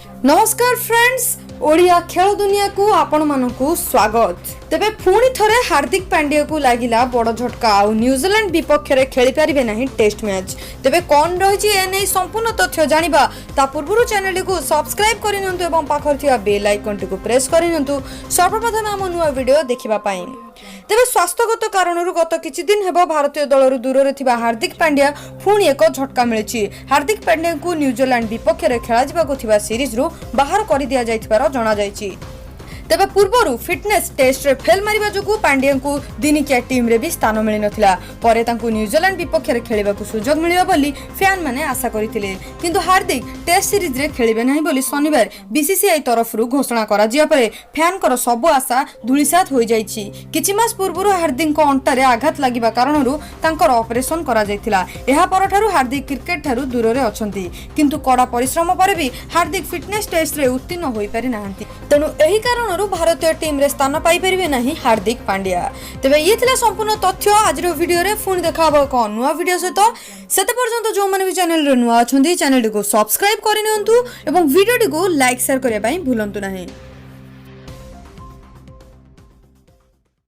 नमस्कार फ्रेंड्स, ओडिया खेल दुनिया को आपण मानकु स्वागत। तेबे पुणी थरे हार्दिक पांड्या को लागिला बड़ झटका। आ न्यूजीलैंड विपक्ष रे खेली पारिबे नाही टेस्ट मैच। तेबे कोन रहिछि एनै संपूर्ण तथ्य जानिबा ता पूर्वरु चैनल को सब्सक्राइब करिनंतु एवं पाखर थिया बेल आइकन को प्रेस करिनंतु सर्वप्रथम हम नुवा वीडियो देखिबा पाई। तेबे स्वास्थ्यगत कारणरू गत किछि दिन हेबो भारतीय दलरु दूर रे थिबा हार्दिक पांड्या पुणी एक झटका मिलिछि। हार्दिक पांड्या को न्यूजीलैंड विपक्ष रे खेला जिबाको थिबा सीरीज रु बाहर कर दिया जाइथिबार जणा जाइछि। तेबे पूर्वरु फिटनेस टेस्ट रे फेल मारिबा जोगु पांड्या को दिनिकिया टीम रे भी स्थान मिलि नथिला। परे तांको न्यूजीलैंड विपक्ष रे खेलिबाको सुजोग मिलिबा बोली फैन माने आशा करिथिले, किंतु हार्दिक टेस्ट सीरीज रे खेलिबे नाही बोली शनिवार बीसीसीआई तरफ रु घोषणा करा जिया परे फैन कर सब आशा धुलिसात होई जाइछि। किछि मास पूर्वरु हार्दिक को अंटा रे आघात लागिबा कारणरू तांकर ऑपरेशन करा जायथिला। एहा परठारु हार्दिक क्रिकेट थारु दूर रे अछंती, किंतु कड़ा परिश्रम परे भी हार्दिक फिटनेस टेस्ट रे उत्तीर्ण होई पारि नाहंती। तेनु एही कारण भारतीय टीम रे स्थान पाई परिबे नाही हार्दिक पांड्या। तेबे ये थिला संपूर्ण तथ्य। आज रो वीडियो रे पुणी देखाबो को नुवा वीडियो सहित। सेते पर्यंत जो माने भी चैनल रे नुवा अछंती चैनल को सब्सक्राइब करिनंतु एवं वीडियो को लाइक शेयर करिया पई भूलंतु नाही।